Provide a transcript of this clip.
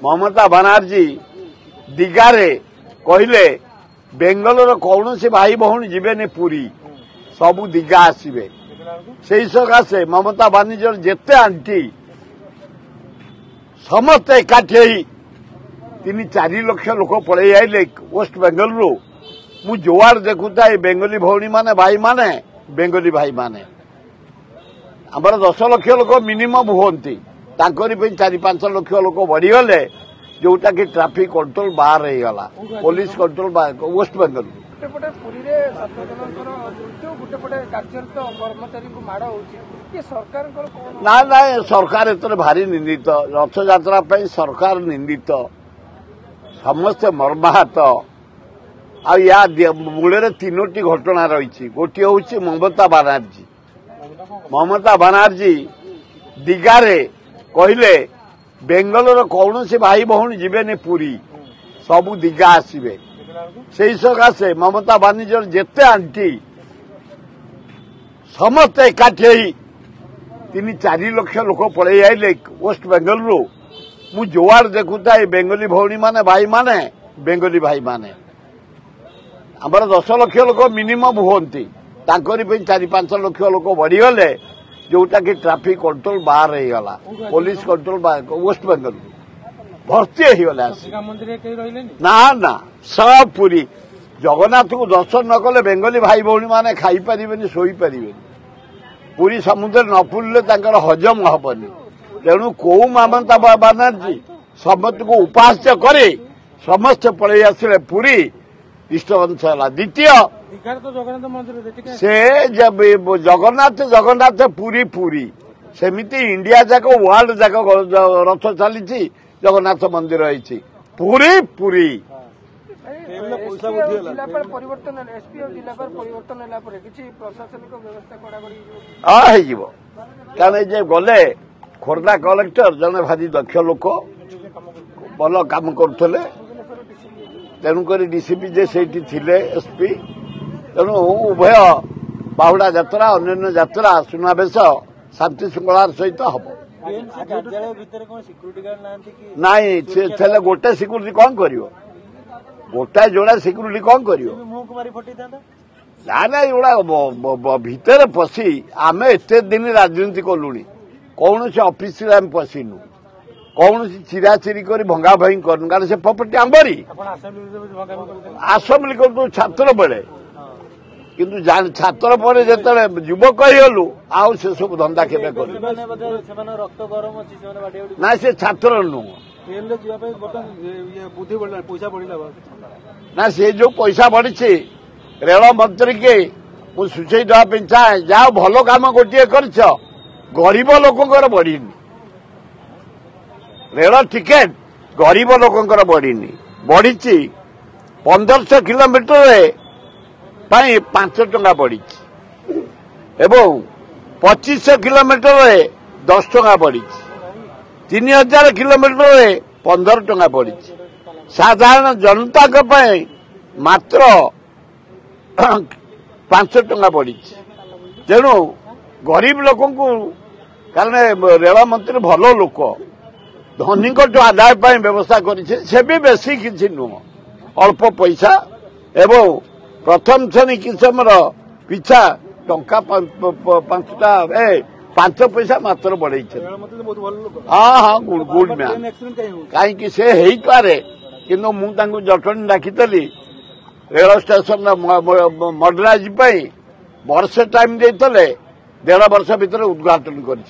ममता बनर्जी दिगारे कहले बेंगलोर कौन से भाई भौणी जीवेनि पुरी सबू दिगा आसवे से सकाशे ममता बनर्जी जेते आंटी समस्ते एकाठी 3-4 लाख लोक पलि आइले वेस्ट बेंगल रु मु जोआर देखुता बेंगली भौणी माने भाई माने बेंगली भाई माने आमर 10 लाख लोक मिनिमम हुंती 4-5 लाख लोक बढ़ीगले जोटा कि ट्राफिक कंट्रोल बाहर हो गला पुलिस कंट्रोल वेस्ट बेंगल ना ना सरकार एत भारी निंदित रथ यात्रा सरकार निंदित समस्ते मर्माहत आ मूल 3टी घटना रही गोटे हूँ ममता बनर्जी दिगारे कहले बेंगलोर कौन से भाई भौणी जीवेनि पुरी सबू दिगा आसवे से सकाशे ममता बनर्जी जेते आंटी समस्ते एकाठी 3-4 लाख लोक पलि आइले वेस्ट बेंगल रु मु जोआर देखुता बेंगली भौणी माने भाई माने बेंगली भाई माने आमर 10 लाख लोक मिनिमम हुंती 4-5 लाख लोक बढ़ीगले जोटा कि ट्राफिक कंट्रोल बाहर हो गला पुलिस कंट्रोल वेस्ट बेंगल भर्ती होगला ना ना सब पुरी जगन्नाथ को दर्शन न कले बेंगली भाई भौणी माने खाई पारिबेनि सोई पारिबेनि पुरी समुद्र न पुरले तांकर हजम हबनी तेणु कौ ममता बनर्जी समस्त को उपास्य करे समस्त पलि आसिले पुरी डिस्टर्बेंस है द्वितीय से जब जगन्नाथ पुरी पुरी सेमिति इंडिया जाक वर्ल्ड जाक रथ चली जगन्नाथ मंदिर रही पुरी पुरी कारण गले खोर्धा कलेक्टर जने भारी दक्ष लोक भल काम करते तेणुक डीसीपी जे सेठी थिले एसपी तेणु उभय बाहुड़ा यात्रा अन्य यात्रा सुनावेश शांति श्रृंखलार सहित हम नाई से गोटे सिक्यूरीटी कौन कर गोटाए जोड़ा सिक्यूरीटी कौन कर ना ना एगुड़ा भितर पशि आम एत दिन राजनीति कलुणी कौन से ऑफिस आम पशिनु कौन चिरा चिरी कर भंगा भंगी करनु कारण से प्रॉपर्टी आंबरी आसेम्बली कर छात्र बेले किंतु छात्र पर जिते युवक होगलु आउ से सब धंदा केबे कर ना से छात्र नुह ना से जो पैसा बढ़ी रेल मंत्री के मुझे सूचई देवाई चाहे जहाँ भल कम गोटे कर गरीब लोकंर बढ़ीनी रेल टिकेट गरीब लोकंर बढ़ीनी बढ़ी 1500 किलोमीटर 5 टंका बढ़ी एवं 2500 किलोमीटर 10 टंका बढ़ी 3000 किलोमीटर 15 टंका बढ़ी साधारण जनता मात्र 5 टंका बढ़ी तेणु गरीब लोक कारण रेल मंत्री भल लोक धनी आदाय व्यवस्था कर बेसी किसी नुह अल्प पैसा एवं प्रथम श्रेणी किसम पिछा टंका 5 पैसा मात्र बढ़े हाँ हाँ गुड मैन कहीं से हो पारे कि मुझे जटणी डाकिली रेल स्टेशन मॉडर्नाइज वर्षे टाइम देते 1.5 वर्ष भितर उद्घाटन कर